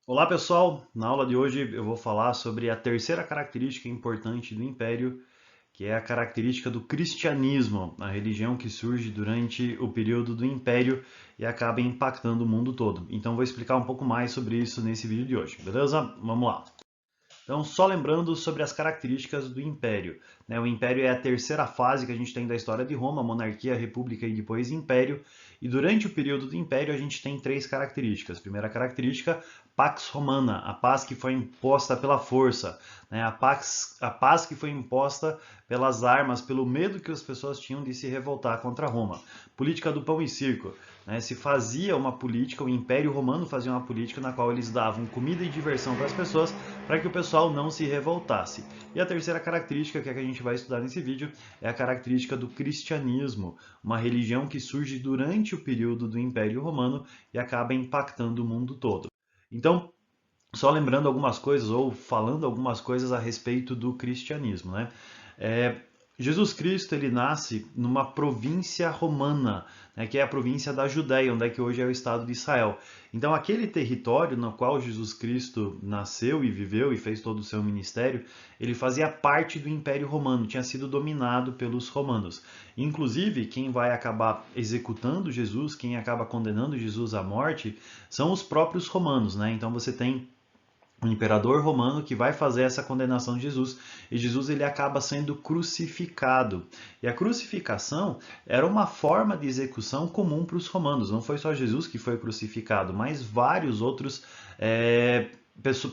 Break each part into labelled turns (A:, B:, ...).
A: Olá pessoal, na aula de hoje eu vou falar sobre a terceira característica importante do Império, que é a característica do cristianismo, a religião que surge durante o período do Império e acaba impactando o mundo todo. Então vou explicar um pouco mais sobre isso nesse vídeo de hoje, beleza? Vamos lá. Então, só lembrando sobre as características do Império, né? O Império é a terceira fase que a gente tem da história de Roma, monarquia, república e depois Império. E durante o período do Império a gente tem três características. Primeira característica, Pax Romana, a paz que foi imposta pela força, né? A paz que foi imposta pelas armas, pelo medo que as pessoas tinham de se revoltar contra Roma. Política do pão e circo, né? Se fazia uma política, o Império Romano fazia uma política na qual eles davam comida e diversão para as pessoas, para que o pessoal não se revoltasse. E a terceira característica, que é a que a gente vai estudar nesse vídeo, é a característica do cristianismo, uma religião que surge durante o período do Império Romano e acaba impactando o mundo todo. Então, só lembrando algumas coisas ou falando algumas coisas a respeito do cristianismo, né? É, Jesus Cristo ele nasce numa província romana, né, que é a província da Judéia, onde é que hoje é o estado de Israel. Então, aquele território no qual Jesus Cristo nasceu e viveu e fez todo o seu ministério, ele fazia parte do Império Romano, tinha sido dominado pelos romanos. Inclusive, quem vai acabar executando Jesus, quem acaba condenando Jesus à morte, são os próprios romanos, né? Então, você tem o imperador romano que vai fazer essa condenação de Jesus, e Jesus ele acaba sendo crucificado. E a crucificação era uma forma de execução comum para os romanos. Não foi só Jesus que foi crucificado, mas vários outros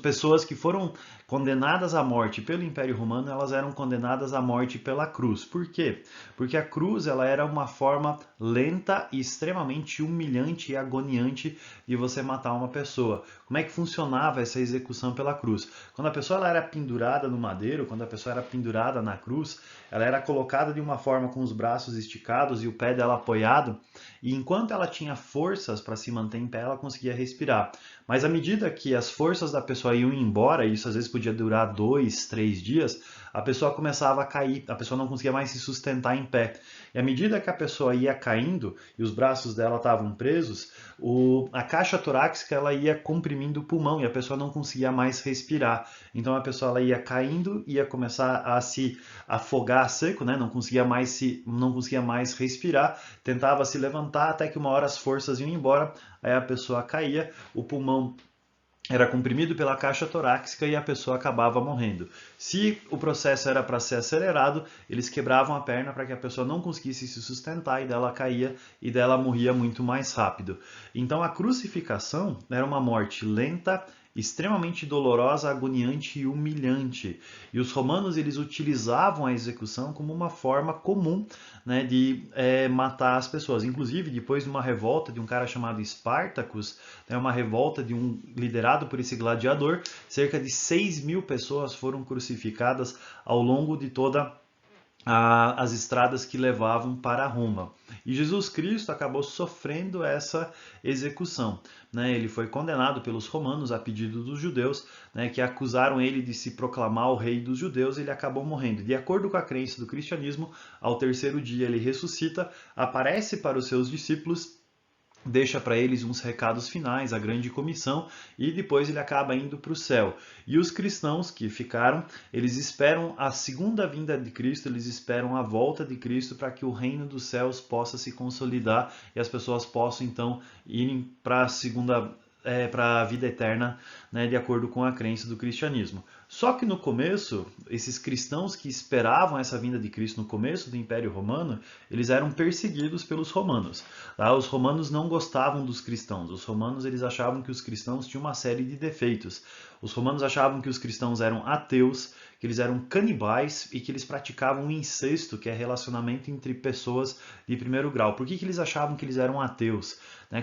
A: pessoas que foram condenadas à morte pelo Império Romano, elas eram condenadas à morte pela cruz. Por quê? Porque a cruz ela era uma forma lenta e extremamente humilhante e agoniante de você matar uma pessoa. Como é que funcionava essa execução pela cruz? Quando a pessoa ela era pendurada no madeiro, quando a pessoa era pendurada na cruz, ela era colocada de uma forma com os braços esticados e o pé dela apoiado, e enquanto ela tinha forças para se manter em pé, ela conseguia respirar. Mas à medida que as forças da pessoa iam embora, e isso às vezes podia durar 2, 3 dias, a pessoa começava a cair, a pessoa não conseguia mais se sustentar em pé. E à medida que a pessoa ia caindo e os braços dela estavam presos, a caixa torácica ela ia comprimindo o pulmão e a pessoa não conseguia mais respirar. Então a pessoa ela ia caindo, ia começar a se afogar a seco, né? Não conseguia mais respirar, tentava se levantar até que uma hora as forças iam embora, aí a pessoa caía, o pulmão era comprimido pela caixa torácica e a pessoa acabava morrendo. Se o processo era para ser acelerado, eles quebravam a perna para que a pessoa não conseguisse se sustentar e dela caía e dela morria muito mais rápido. Então a crucificação era uma morte lenta, extremamente dolorosa, agoniante e humilhante. E os romanos eles utilizavam a execução como uma forma comum, né, de matar as pessoas. Inclusive, depois de uma revolta de um cara chamado Espartacus, né, uma revolta de um liderado por esse gladiador, cerca de 6.000 pessoas foram crucificadas ao longo de toda as estradas que levavam para Roma. E Jesus Cristo acabou sofrendo essa execução, né? Ele foi condenado pelos romanos a pedido dos judeus, né, que acusaram ele de se proclamar o rei dos judeus. Ele acabou morrendo. De acordo com a crença do cristianismo, ao terceiro dia ele ressuscita, aparece para os seus discípulos, deixa para eles uns recados finais, a grande comissão, e depois ele acaba indo para o céu. E os cristãos que ficaram, eles esperam a segunda vinda de Cristo, eles esperam a volta de Cristo para que o reino dos céus possa se consolidar e as pessoas possam então ir para a segunda para a vida eterna, né, de acordo com a crença do cristianismo. Só que no começo, esses cristãos que esperavam essa vinda de Cristo no começo do Império Romano, eles eram perseguidos pelos romanos. Tá? Os romanos não gostavam dos cristãos. Os romanos eles achavam que os cristãos tinham uma série de defeitos. Os romanos achavam que os cristãos eram ateus, que eles eram canibais e que eles praticavam incesto, que é relacionamento entre pessoas de primeiro grau. Por que eles achavam que eles eram ateus?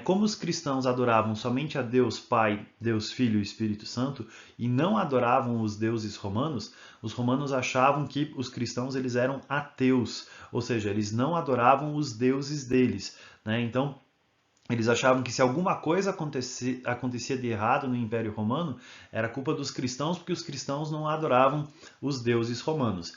A: Como os cristãos adoravam somente a Deus Pai, Deus Filho e Espírito Santo e não adoravam os deuses romanos, os romanos achavam que os cristãos eles eram ateus, ou seja, eles não adoravam os deuses deles. Então, eles achavam que se alguma coisa acontecia de errado no Império Romano, era culpa dos cristãos, porque os cristãos não adoravam os deuses romanos.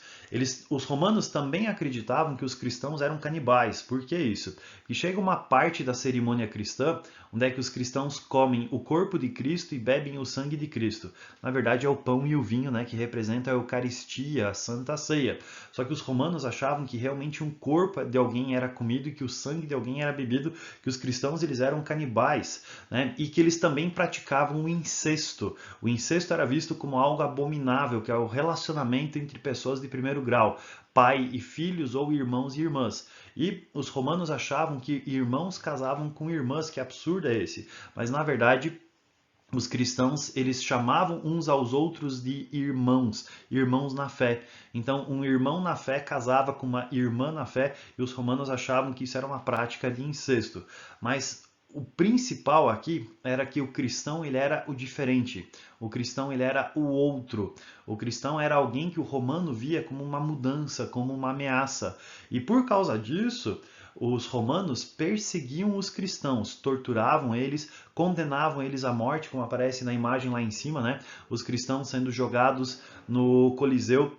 A: Os romanos também acreditavam que os cristãos eram canibais. Por que isso? E chega uma parte da cerimônia cristã onde é que os cristãos comem o corpo de Cristo e bebem o sangue de Cristo. Na verdade é o pão e o vinho, né, que representa a Eucaristia, a Santa Ceia. Só que os romanos achavam que realmente um corpo de alguém era comido e que o sangue de alguém era bebido, que os cristãos eles eram canibais, né, e que eles também praticavam o incesto. O incesto era visto como algo abominável, que é o relacionamento entre pessoas de primeiro grau, pai e filhos ou irmãos e irmãs. E os romanos achavam que irmãos casavam com irmãs, que absurdo é esse? Mas na verdade os cristãos, eles chamavam uns aos outros de irmãos, irmãos na fé. Então, um irmão na fé casava com uma irmã na fé e os romanos achavam que isso era uma prática de incesto. Mas o principal aqui era que o cristão ele era o diferente. O cristão ele era o outro. O cristão era alguém que o romano via como uma mudança, como uma ameaça. E por causa disso, os romanos perseguiam os cristãos, torturavam eles, condenavam eles à morte, como aparece na imagem lá em cima, né? Os cristãos sendo jogados no Coliseu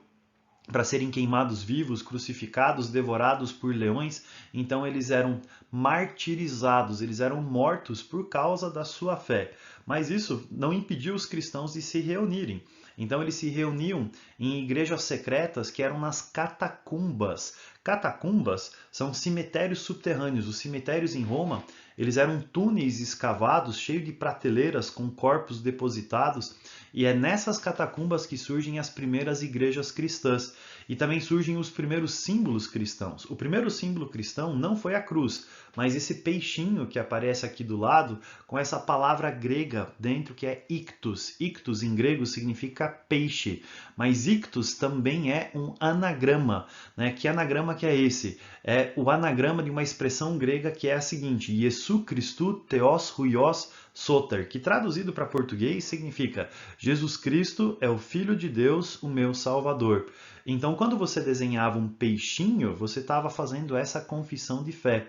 A: para serem queimados vivos, crucificados, devorados por leões. Então eles eram martirizados, eles eram mortos por causa da sua fé. Mas isso não impediu os cristãos de se reunirem. Então eles se reuniam em igrejas secretas que eram nas catacumbas. Catacumbas são cemitérios subterrâneos. Os cemitérios em Roma, eles eram túneis escavados, cheios de prateleiras com corpos depositados, e é nessas catacumbas que surgem as primeiras igrejas cristãs. E também surgem os primeiros símbolos cristãos. O primeiro símbolo cristão não foi a cruz, mas esse peixinho que aparece aqui do lado, com essa palavra grega dentro que é ictus. Ictus em grego significa peixe, mas ictus também é um anagrama, né? Que anagrama que é esse? É o anagrama de uma expressão grega que é a seguinte: Iesu Christu Theos Huios Soter, que traduzido para português significa Jesus Cristo é o Filho de Deus, o meu Salvador. Então, quando você desenhava um peixinho, você estava fazendo essa confissão de fé.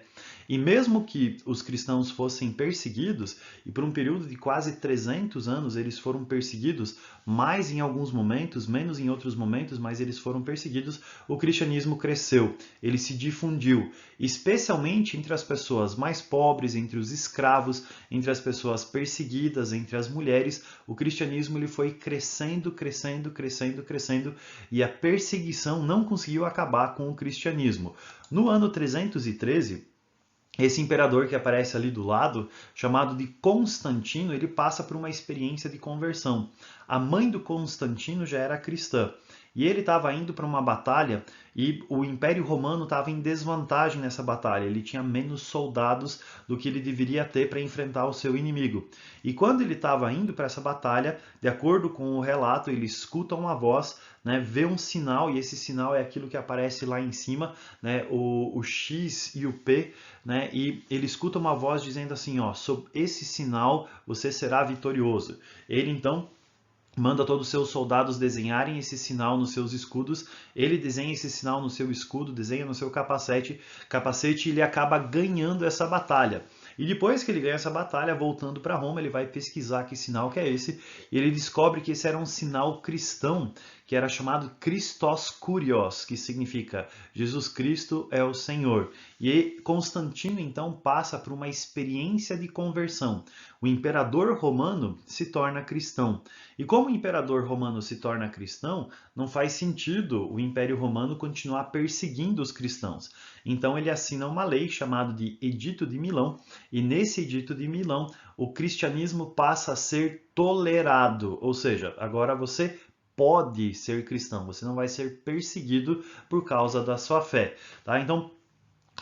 A: E mesmo que os cristãos fossem perseguidos, e por um período de quase 300 anos eles foram perseguidos, mais em alguns momentos, menos em outros momentos, mas eles foram perseguidos, o cristianismo cresceu, ele se difundiu, especialmente entre as pessoas mais pobres, entre os escravos, entre as pessoas perseguidas, entre as mulheres. O cristianismo ele foi crescendo, crescendo, crescendo, crescendo, e a perseguição não conseguiu acabar com o cristianismo. No ano 313, esse imperador que aparece ali do lado, chamado de Constantino, ele passa por uma experiência de conversão. A mãe do Constantino já era cristã. E ele estava indo para uma batalha e o Império Romano estava em desvantagem nessa batalha. Ele tinha menos soldados do que ele deveria ter para enfrentar o seu inimigo. E quando ele estava indo para essa batalha, de acordo com o relato, ele escuta uma voz, né, vê um sinal, e esse sinal é aquilo que aparece lá em cima, né, o X e o P, né, e ele escuta uma voz dizendo assim, ó, sob esse sinal você será vitorioso. Ele então manda todos os seus soldados desenharem esse sinal nos seus escudos, ele desenha esse sinal no seu escudo, desenha no seu capacete, e ele acaba ganhando essa batalha. E depois que ele ganha essa batalha, voltando para Roma, ele vai pesquisar que sinal que é esse, e ele descobre que esse era um sinal cristão, que era chamado Christos Kyrios, que significa Jesus Cristo é o Senhor. E Constantino então passa por uma experiência de conversão. O imperador romano se torna cristão. E como o imperador romano se torna cristão, não faz sentido o Império Romano continuar perseguindo os cristãos. Então ele assina uma lei chamada de Edito de Milão, e nesse Edito de Milão o cristianismo passa a ser tolerado, ou seja, agora você pode ser cristão, você não vai ser perseguido por causa da sua fé, tá? Então,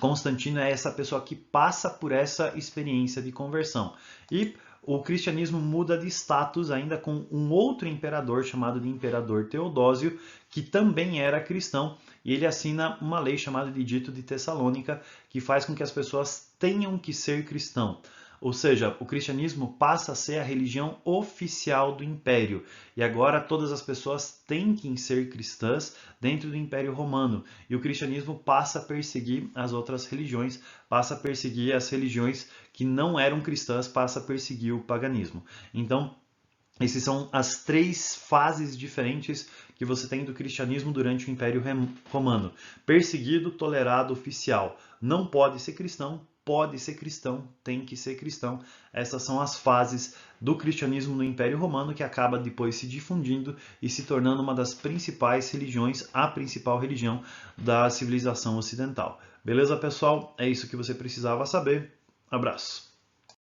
A: Constantino é essa pessoa que passa por essa experiência de conversão. E o cristianismo muda de status ainda com um outro imperador chamado de Imperador Teodósio, que também era cristão, e ele assina uma lei chamada de Edito de Tessalônica, que faz com que as pessoas tenham que ser cristão. Ou seja, o cristianismo passa a ser a religião oficial do império. E agora todas as pessoas têm que ser cristãs dentro do Império Romano. E o cristianismo passa a perseguir as outras religiões, passa a perseguir as religiões que não eram cristãs, passa a perseguir o paganismo. Então, essas são as três fases diferentes que você tem do cristianismo durante o Império Romano. Perseguido, tolerado, oficial. Não pode ser cristão, pode ser cristão, tem que ser cristão. Essas são as fases do cristianismo no Império Romano, que acaba depois se difundindo e se tornando uma das principais religiões, a principal religião da civilização ocidental. Beleza, pessoal? É isso que você precisava saber. Abraço!